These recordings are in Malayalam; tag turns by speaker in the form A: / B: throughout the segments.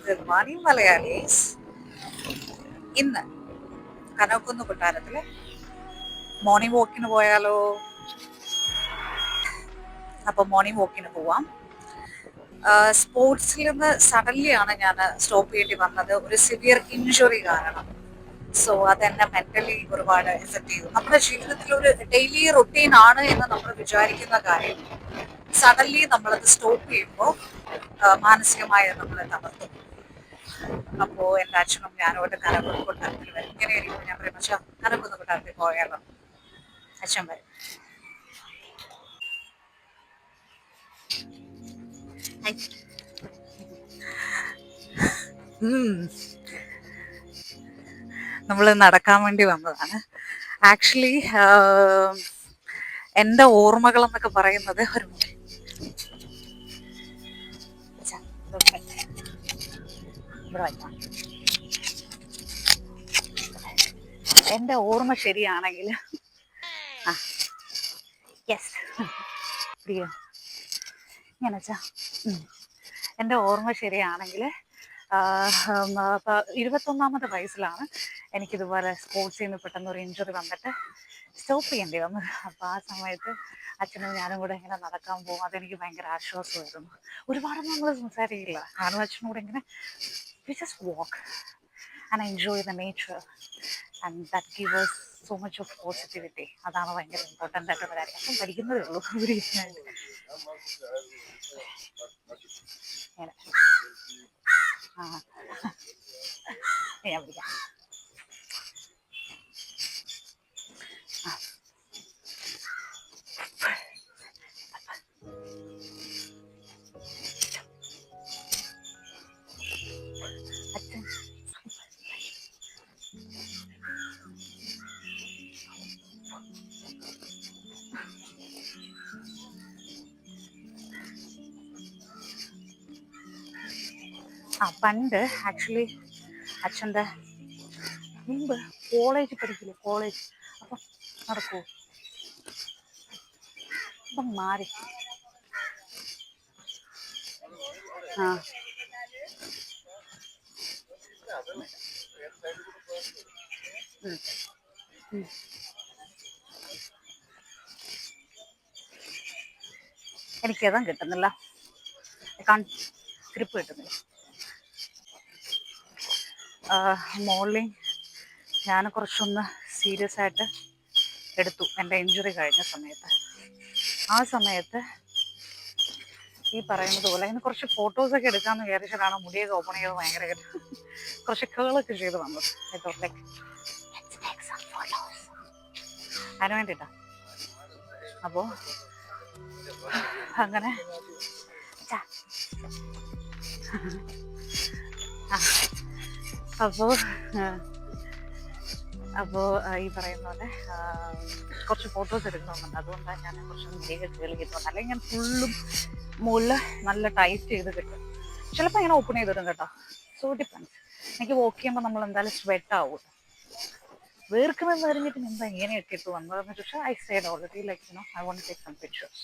A: Good morning, Malayalis. ഇന്ന് കനോക്കുന്ന് കൊട്ടാരത്തില് മോർണിംഗ് വാക്കിന് പോയാലോ? അപ്പോൾ മോർണിംഗ് വാക്കിന് പോവാം. സ്പോർട്സിൽ നിന്ന് സഡൻലി ആണ് ഞാൻ സ്റ്റോപ്പ് ചെയ്യേണ്ടി വന്നത്, ഒരു സിവിയർ ഇഞ്ചുറി കാരണം. സോ അതെന്നെ മെന്റലി ഒരുപാട് എഫക്ട് ചെയ്തു. നമ്മുടെ ജീവിതത്തിൽ ഒരു ഡെയിലി റൊട്ടീൻ ആണ് എന്ന് നമ്മൾ വിചാരിക്കുന്ന കാര്യം സഡൻലി നമ്മളത് സ്റ്റോപ്പ് ചെയ്യുമ്പോൾ മാനസികമായി നമ്മളെ തളർത്തും. അപ്പോൾ എൻ്റെ അച്ഛനും ഞാനോട്ട് കനകുന്ന് കൊട്ടാരത്തിൽ വരും. ഇങ്ങനെയായിരിക്കും ഞാൻ പറയും, പക്ഷേ കനകുന്ന് കൊട്ടാരത്തിൽ പോയാലോ? അച്ഛൻ വരും. നമ്മൾ നടക്കാൻ വേണ്ടി വന്നതാണ്. ആക്ച്വലി എൻ്റെ ഓർമ്മകൾ എന്നൊക്കെ പറയുന്നത് ഒരു എൻ്റെ ഓർമ്മ ശരിയാണെങ്കിൽ യെസ് പ്രിയോ ഇങ്ങനെ എൻ്റെ ഓർമ്മ ശരിയാണെങ്കിൽ 21ാമത്തെ വയസ്സിലാണ് എനിക്കിതുപോലെ സ്പോർട്സിൽ നിന്ന് പെട്ടെന്ന് ഒരു ഇഞ്ചുറി വന്നിട്ട് സ്റ്റോപ്പ് ചെയ്യേണ്ടി വന്നു. അപ്പോൾ ആ സമയത്ത് അച്ഛനും ഞാനും കൂടെ ഇങ്ങനെ നടക്കാൻ പോകും. അതെനിക്ക് ഭയങ്കര ആശ്വാസമായിരുന്നു. ഒരുപാടൊന്നും നമ്മൾ സംസാരിക്കില്ല, കാരണം അച്ഛനും കൂടെ ഇങ്ങനെ we just walk and enjoy the nature and that gives us so much of positivity. അതാണ് ഭയങ്കര ഇമ്പോർട്ടൻ്റ് ആയിട്ടുള്ള കാര്യം. അപ്പം പഠിക്കുന്നതേ ഉള്ളൂ ഒരു ഞാൻ പഠിക്കാം. പണ്ട് ആക്ച്വലി അച്ഛൻ്റെ മുമ്പ് കോളേജ് പഠിക്കില്ലേ, കോളേജ് അപ്പം നടക്കുമോ? അപ്പം മാറി എനിക്കതും കിട്ടുന്നില്ല, ഗ്രിപ്പ് കിട്ടുന്നില്ല. മോർണിംഗ് ഞാൻ കുറച്ചൊന്ന് സീരിയസ് ആയിട്ട് എടുത്തു എൻ്റെ ഇഞ്ചുറി കഴിഞ്ഞ സമയത്ത്. ആ സമയത്ത് ഈ പറയുന്നത് പോലെ ഇന്ന് കുറച്ച് ഫോട്ടോസൊക്കെ എടുക്കാമെന്ന് വിചാരിച്ചിട്ടാണ് മുടിയൊക്കെ ഓപ്പൺ ചെയ്ത് ഭയങ്കര കുറച്ച് കേളൊക്കെ ചെയ്ത് വന്നത്. അതിന് വേണ്ടിയിട്ടാ. അപ്പോൾ അങ്ങനെ അപ്പോൾ ഈ പറയുന്ന പോലെ കുറച്ച് ഫോട്ടോസ് എടുക്കണമെന്നുണ്ട്. അതുകൊണ്ടാണ് ഞാൻ കുറച്ച് മുടിയൊക്കെ കേളി കിട്ടുന്നത്. അല്ലെങ്കിൽ ഞാൻ ഫുള്ളും മുകളിൽ നല്ല ടൈറ്റ് ചെയ്ത് കിട്ടും. ചിലപ്പോൾ ഇങ്ങനെ ഓപ്പൺ ചെയ്തിടും കേട്ടോ. So depends. എനിക്ക് വോക്ക് ചെയ്യുമ്പോൾ നമ്മൾ എന്തായാലും സ്വെറ്റ് ആവും. വേർക്കുമെന്ന് പറഞ്ഞിട്ട് എന്താ ഇങ്ങനെയൊക്കെ ഇട്ട് വന്നതെന്ന് ചോദിച്ചാൽ I said already like I want to take some pictures.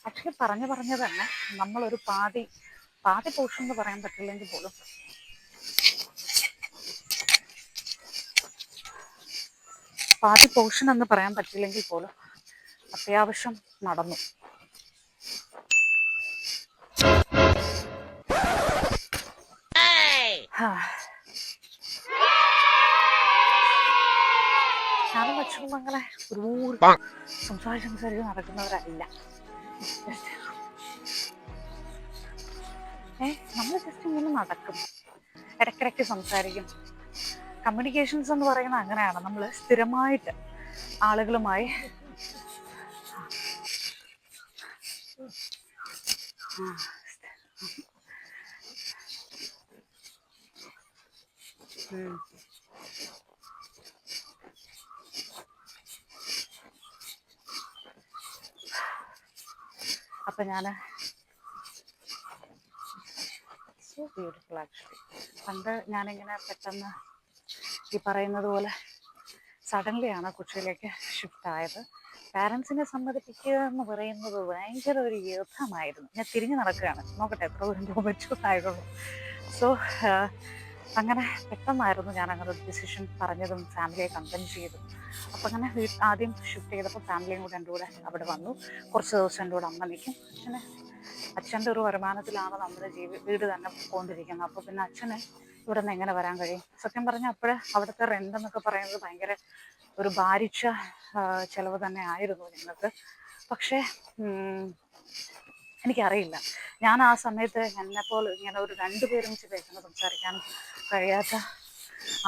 A: Actually പറഞ്ഞു തന്നെ നമ്മളൊരു പാതി പോർഷൻ എന്ന് പറയാൻ പറ്റില്ലെങ്കിൽ പോലും അത്യാവശ്യം നടന്നു. ഞാനും അച്ഛനും അങ്ങനെ ഒരുപാട് സംസാരിച്ച് നടക്കുന്നവരല്ല. നമ്മൾ ജസ്റ്റ് ഇങ്ങനെ നടക്കും, ഇടയ്ക്കിടയ്ക്ക് സംസാരിക്കും. കമ്മ്യൂണിക്കേഷൻസ് എന്ന് പറയുന്നത് അങ്ങനെയാണ്. നമ്മൾ സ്ഥിരമായിട്ട് ആളുകളുമായി അപ്പം ഞാൻ സോ ബ്യൂട്ടിഫുൾ ആക്ച്വലി. പണ്ട് ഞാനിങ്ങനെ പെട്ടെന്ന് ഈ പറയുന്നത് പോലെ സഡൻലിയാണ് കൊച്ചിയിലേക്ക് ഷിഫ്റ്റ് ആയത്. പാരൻസിനെ സമ്മതിപ്പിക്കുക എന്ന് പറയുന്നത് ഭയങ്കര ഒരു യുദ്ധമായിരുന്നു. ഞാൻ തിരിഞ്ഞു നടക്കുകയാണ്, നോക്കട്ടെ എത്ര ദൂരം പോകാൻ പറ്റുമായിരുന്നു. സോ അങ്ങനെ പെട്ടെന്നായിരുന്നു ഞാൻ അങ്ങനെ ഒരു ഡിസിഷൻ പറഞ്ഞതും ഫാമിലിയെ കൺവിൻസ് ചെയ്തു. അപ്പം അങ്ങനെ ആദ്യം ഷിഫ്റ്റ് ചെയ്തപ്പോൾ ഫാമിലിയും കൂടെ എൻ്റെ കൂടെ അവിടെ വന്നു. കുറച്ച് ദിവസം എൻ്റെ കൂടെ അമ്മ നിൽക്കും. അച്ഛൻ്റെ ഒരു വരുമാനത്തിലാണ് നമ്മുടെ വീട് തന്നെ പോയിക്കൊണ്ടിരിക്കുന്നത്. അപ്പോൾ പിന്നെ അച്ഛന് ഇവിടെ നിന്ന് എങ്ങനെ വരാൻ കഴിയും? സത്യം പറഞ്ഞാൽ അപ്പോൾ അവിടുത്തെ റെൻ്റ് എന്നൊക്കെ പറയുന്നത് ഭയങ്കര ഒരു ഭാരിച്ച ചിലവ് തന്നെ ആയിരുന്നു ഞങ്ങൾക്ക്. പക്ഷേ എനിക്കറിയില്ല, ഞാൻ ആ സമയത്ത് എന്നെപ്പോൾ ഇങ്ങനെ ഒരു രണ്ടുപേരും വെച്ച് സംസാരിക്കാൻ കഴിയാത്ത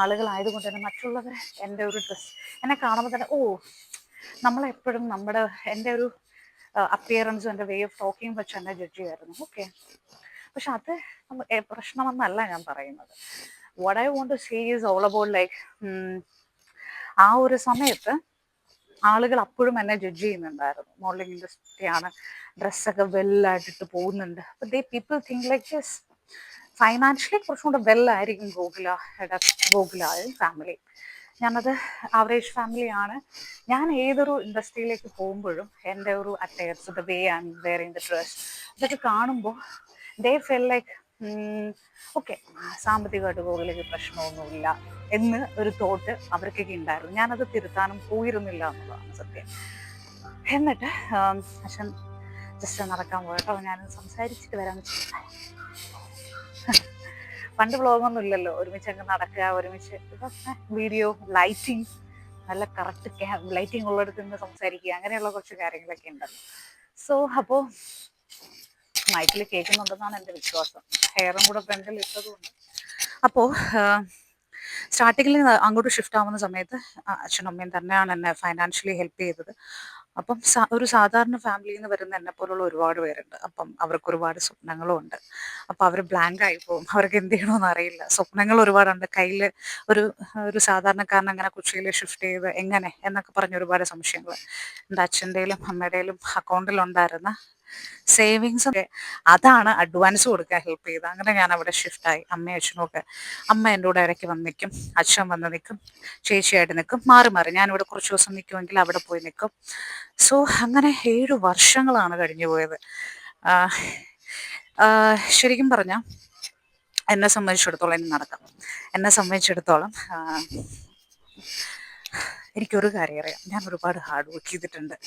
A: ആളുകളായതുകൊണ്ട് തന്നെ മറ്റുള്ളവർ എൻ്റെ ഒരു ഡ്രസ്സ് എന്നെ കാണുമ്പോൾ തന്നെ നമ്മളെപ്പോഴും എൻ്റെ ഒരു അപ്പിയറൻസും എൻ്റെ വേ ഓഫ് ടോക്കിങ് വെച്ച് എന്നെ ജഡ്ജ് ചെയ്യുമായിരുന്നു. ഓക്കെ, പക്ഷെ അത് പ്രശ്നമെന്നല്ല ഞാൻ പറയുന്നത്. What I want to say is all about like ആ ഒരു സമയത്ത് ആളുകൾ അപ്പോഴും എന്നെ ജഡ്ജ് ചെയ്യുന്നുണ്ടായിരുന്നു. മോഡലിംഗ് ഇൻഡസ്ട്രിയാണ്, ഡ്രസ്സൊക്കെ വെല്ലായിട്ടിട്ട് പോകുന്നുണ്ട്. അപ്പോൾ people think like yes, financially കുറച്ചും കൂടെ വെല്ലായിരിക്കും ഗോകുല ഫാമിലി. ഞാനത് ആവറേജ് ഫാമിലിയാണ്. ഞാൻ ഏതൊരു ഇൻഡസ്ട്രിയിലേക്ക് പോകുമ്പോഴും എൻ്റെ ഒരു attires, the way I am wearing the dress, ഇതൊക്കെ കാണുമ്പോൾ ദേ ഫീൽ ലൈക്ക് ഓക്കെ, സാമ്പത്തികമായിട്ട് ഗോകുലയ്ക്ക് പ്രശ്നമൊന്നുമില്ല എന്ന് ഒരു തോട്ട് അവർക്കൊക്കെ ഉണ്ടായിരുന്നു. ഞാനത് തിരുത്താനും പോയിരുന്നില്ല എന്നുള്ളതാണ് സത്യം. എന്നിട്ട് അച്ഛൻ ജസ്റ്റ് നടക്കാൻ പോയട്ടോ, ഞാൻ സംസാരിച്ചിട്ട് വരാമെന്ന് വെച്ചാൽ പണ്ട് വ്ളോഗൊന്നും ഇല്ലല്ലോ, ഒരുമിച്ച് അങ്ങ് നടക്കുക, ഒരുമിച്ച് ഇതൊക്കെ വീഡിയോ, ലൈറ്റിങ്, നല്ല കറക്റ്റ് ലൈറ്റിംഗ് ഉള്ളിടത്ത് നിന്ന് സംസാരിക്കുക, അങ്ങനെയുള്ള കുറച്ച് കാര്യങ്ങളൊക്കെ ഉണ്ടല്ലോ. സോ അപ്പോൾ മൈക്കിൽ കേൾക്കുന്നുണ്ടെന്നാണ് എൻ്റെ വിശ്വാസം. ഹെയറും കൂടെ ഫ്രണ്ടിൽ ഇട്ടതുകൊണ്ട്. അപ്പോൾ സ്റ്റാർട്ടിങ്ങിൽ അങ്ങോട്ട് ഷിഫ്റ്റ് ആവുന്ന സമയത്ത് അച്ഛനും അമ്മയും തന്നെയാണ് എന്നെ ഫൈനാൻഷ്യലി ഹെൽപ്പ് ചെയ്തത്. അപ്പം ഒരു സാധാരണ ഫാമിലിയിൽ നിന്ന് വരുന്ന എന്നെ പോലുള്ള ഒരുപാട് പേരുണ്ട്. അപ്പം അവർക്ക് ഒരുപാട് സ്വപ്നങ്ങളും ഉണ്ട്. അപ്പം അവർ ബ്ലാങ്ക് ആയി പോകും, അവർക്ക് എന്ത് ചെയ്യണമെന്ന് അറിയില്ല. സ്വപ്നങ്ങൾ ഒരുപാടുണ്ട് കയ്യിൽ. ഒരു സാധാരണക്കാരൻ അങ്ങനെ കൊച്ചിയിൽ ഷിഫ്റ്റ് ചെയ്ത് എങ്ങനെ എന്നൊക്കെ പറഞ്ഞ ഒരുപാട് സംശയങ്ങൾ എൻ്റെ അച്ഛൻ്റെയിലും അമ്മയുടെയിലും അക്കൗണ്ടിലുണ്ടായിരുന്ന സേവിങ്സ് ഒക്കെ അതാണ് അഡ്വാൻസ് കൊടുക്കാൻ ഹെൽപ്പ് ചെയ്തത്. അങ്ങനെ ഞാൻ അവിടെ ഷിഫ്റ്റായി. അമ്മയും അച്ഛനും ഒക്കെ, അമ്മ എൻ്റെ കൂടെ ഇടയ്ക്ക് വന്ന് നിൽക്കും, അച്ഛൻ വന്ന് നിൽക്കും, ചേച്ചിയായിട്ട് നിൽക്കും, മാറി മാറി. ഞാനിവിടെ കുറച്ച് ദിവസം നിൽക്കുമെങ്കിൽ അവിടെ പോയി നിൽക്കും. സോ അങ്ങനെ 7 വർഷങ്ങളാണ് കഴിഞ്ഞു പോയത്. ശരിക്കും പറഞ്ഞാൽ എന്നെ സംബന്ധിച്ചിടത്തോളം ഇനി നടക്കാം. എന്നെ സംബന്ധിച്ചിടത്തോളം എനിക്കൊരു കാര്യം അറിയാം, ഞാൻ ഒരുപാട് ഹാർഡ് വർക്ക് ചെയ്തിട്ടുണ്ട്.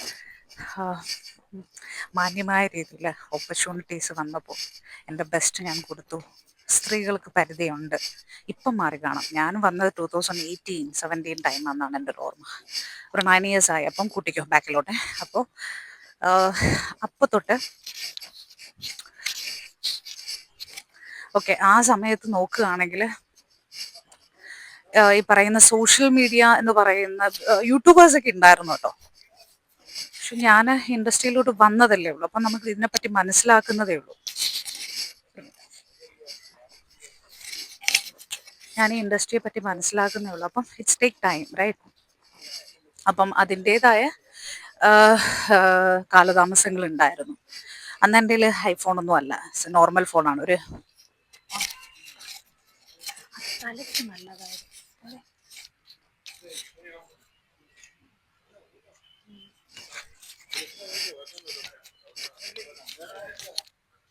A: മാന്യമായ രീതിയിൽ ഓപ്പർച്യൂണിറ്റീസ് വന്നപ്പോൾ എൻ്റെ ബെസ്റ്റ് ഞാൻ കൊടുത്തു. സ്ത്രീകൾക്ക് പരിധിയുണ്ട്. ഇപ്പം മാറി കാണാം. ഞാൻ വന്നത് 2018-17 ടൈമാണെന്നാണ് എൻ്റെ ഒരു ഓർമ്മ. ഒരു 9 years ആയി. അപ്പം കൂട്ടിക്കോ ബാക്കിലോട്ടെ. അപ്പോൾ തൊട്ട് ഓക്കെ, ആ സമയത്ത് നോക്കുകയാണെങ്കിൽ ഈ പറയുന്ന സോഷ്യൽ മീഡിയ എന്ന് പറയുന്ന യൂട്യൂബേഴ്സൊക്കെ ഉണ്ടായിരുന്നു കേട്ടോ. പക്ഷെ ഞാൻ ഇൻഡസ്ട്രിയിലോട്ട് വന്നതല്ലേ ഉള്ളൂ, അപ്പം നമുക്ക് ഇതിനെപ്പറ്റി മനസ്സിലാക്കുന്നതേ ഉള്ളൂ. ഞാൻ ഈ ഇൻഡസ്ട്രിയെ പറ്റി മനസ്സിലാക്കുന്നേ ഉള്ളൂ. അപ്പം ഇറ്റ്സ് ടേക്ക് ടൈം, റൈറ്റ്? അപ്പം അതിൻ്റേതായ കാലതാമസങ്ങൾ ഉണ്ടായിരുന്നു. അന്ന് എൻ്റെ കയ്യിൽ ഐഫോണൊന്നും അല്ല, നോർമൽ ഫോണാണ്. ഒരു തലയ്ക്ക് നല്ലതായിരുന്നു,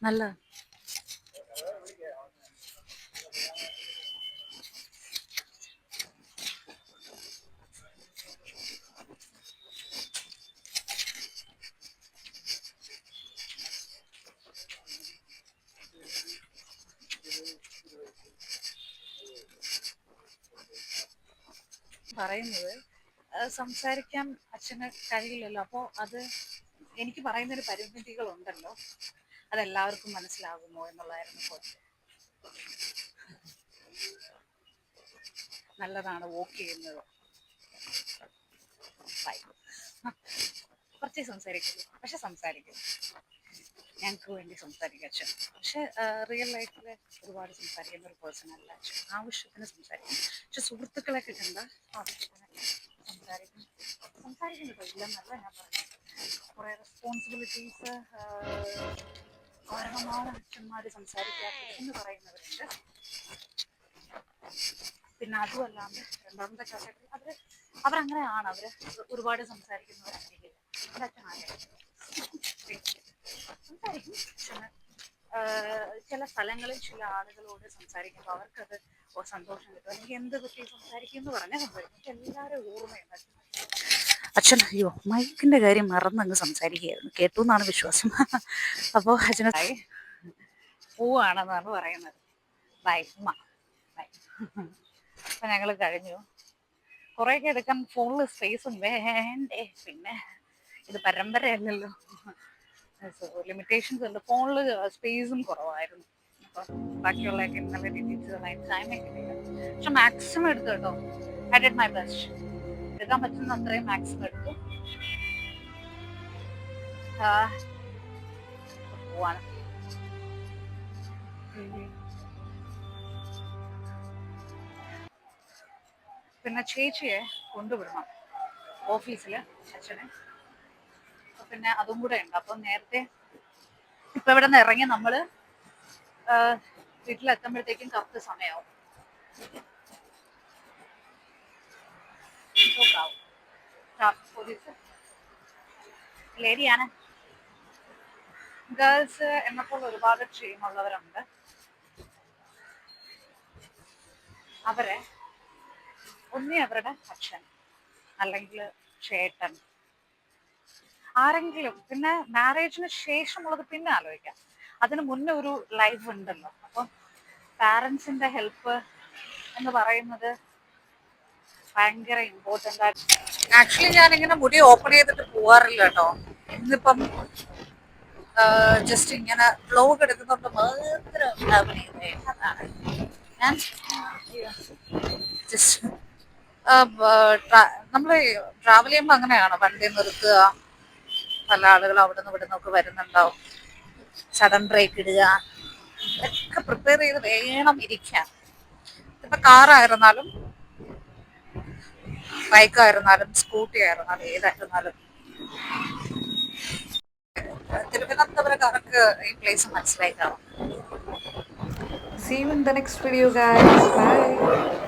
A: നല്ല പറയുന്നത് സംസാരിക്കാൻ അച്ഛന് കഴിയില്ലല്ലോ. അപ്പോൾ അത് എനിക്ക് പറയുന്നൊരു പരിമിതികളുണ്ടല്ലോ, അതെല്ലാവർക്കും മനസ്സിലാകുമോ എന്നുള്ളതായിരുന്നു ക്വസ്റ്റ്യൻ. നല്ലതാണ് വോക്ക് ചെയ്യുന്നത്, കുറച്ചേ സംസാരിക്കുള്ളൂ, പക്ഷെ സംസാരിക്കും. ഞങ്ങൾക്ക് വേണ്ടി സംസാരിക്കും അച്ഛൻ. പക്ഷെ റിയൽ ലൈഫിൽ ഒരുപാട് സംസാരിക്കുന്ന ഒരു പേഴ്സൺ അല്ല അച്ഛൻ. ആവശ്യത്തിന് സംസാരിക്കും. പക്ഷെ സുഹൃത്തുക്കളെ കിട്ടേണ്ട ആവശ്യത്തിന് സംസാരിക്കുന്നുണ്ടോ ഇല്ലെന്നല്ല ഞാൻ പറയുന്നത്. കുറേ റെസ്പോൺസിബിലിറ്റീസ് കാരണമാണ് അച്ഛന്മാർ സംസാരിക്കാത്തത് എന്ന് പറയുന്നവരുണ്ട്. പിന്നെ അതുമല്ലാണ്ട് രണ്ടാമത്തെ കാറ്റഗറി, അവർ അവരങ്ങനെയാണ്, അവര് ഒരുപാട് സംസാരിക്കുന്നവരായിരിക്കില്ല. എൻ്റെ അച്ഛൻ സംസാരിക്കും. ചില സ്ഥലങ്ങളിൽ ചില ആളുകളോട് സംസാരിക്കുമ്പോൾ അവർക്കത് സന്തോഷം കിട്ടും. അല്ലെങ്കിൽ എന്ത് പറ്റി സംസാരിക്കും എന്ന് പറഞ്ഞാൽ സംസാരിക്കും. പക്ഷെ എല്ലാവരും ഓർമ്മയുണ്ട് അച്ഛൻ. അയ്യോ, മൈക്കിന്റെ കാര്യം മറന്നങ്ങ് സംസാരിക്കുകയായിരുന്നു, കേട്ടു എന്നാണ് വിശ്വാസം. അപ്പോൾ അച്ഛന് പോവാണെന്നാണ് പറയുന്നത്. ബൈ ഉമ്മ, ബൈ. അപ്പം ഞങ്ങൾ കഴിഞ്ഞു. കുറേയൊക്കെ എടുക്കാൻ ഫോണിൽ സ്പേസും വേണ്ടേ, പിന്നെ ഇത് പരമ്പരയല്ലല്ലോ. സോ ലിമിറ്റേഷൻസ് ഉണ്ട്. ഫോണിൽ സ്പേസും കുറവായിരുന്നു. അപ്പം ബാക്കിയുള്ളതൊക്കെ ഇന്നലെ ഡീറ്റെയിൽസ് ടൈമേ കിട്ടിയില്ല. പക്ഷെ മാക്സിമം എടുത്തു കേട്ടോ. I did my best. എടുക്കാൻ പറ്റുന്ന അത്രയും മാക്സിമം എടുത്തു. പോവാണ്. പിന്നെ ചേച്ചിയെ കൊണ്ടുവിടണം ഓഫീസിൽ, അച്ഛനെ. പിന്നെ അതും കൂടെ ഉണ്ട്. അപ്പം നേരത്തെ ഇപ്പം ഇവിടെ നിന്ന് ഇറങ്ങി നമ്മൾ വീട്ടിലെത്തുമ്പോഴത്തേക്കും കറക്റ്റ് സമയമാവും. പോലീസ് ലേഡിയാണ്. ഗേൾസ് എന്നെപ്പോലെ ഒരുപാട് ക്ഷീണമുള്ളവരുണ്ട്. അവരെ ഒന്നി അവരുടെ അച്ഛൻ അല്ലെങ്കിൽ ചേട്ടൻ ആരെങ്കിലും, പിന്നെ മാരേജിന് ശേഷമുള്ളത് പിന്നെ ആലോചിക്കാം. അതിന് മുന്നേ ഒരു ലൈഫ് ഉണ്ടല്ലോ. അപ്പം പാരൻസിന്റെ ഹെൽപ്പ് എന്ന് പറയുന്നത് ഭയങ്കര ഇമ്പോർട്ടൻ്റ് ആയിട്ട്. ആക്ച്വലി ഞാനിങ്ങനെ മുടി ഓപ്പൺ ചെയ്തിട്ട് പോവാറില്ല കേട്ടോ. ഇന്നിപ്പം ജസ്റ്റ് ഇങ്ങനെ വ്ലോഗ് എടുക്കുന്നുണ്ട് മാത്രം ഞാൻ ജസ്റ്റ് നമ്മൾ ട്രാവൽ ചെയ്യുമ്പോൾ അങ്ങനെയാണ്, വണ്ടി നിർത്തുക, പല ആളുകൾ അവിടെ നിന്ന് ഇവിടെ നിന്നൊക്കെ വരുന്നുണ്ടാവും, സഡൻ ബ്രേക്ക് ഇടുക, ഒക്കെ പ്രിപ്പയർ ചെയ്ത് വേണം ഇരിക്കാൻ. ഇപ്പൊ കാറായിരുന്നാലും ബൈക്കായിരുന്നാലും സ്കൂട്ടി ആയിരുന്നാലും ഏതായിരുന്നാലും. തിരുവനന്തപുരക്കാർക്ക് ഈ പ്ലേസ് മനസ്സിലായി കാണും. See you in the next video, guys. Bye.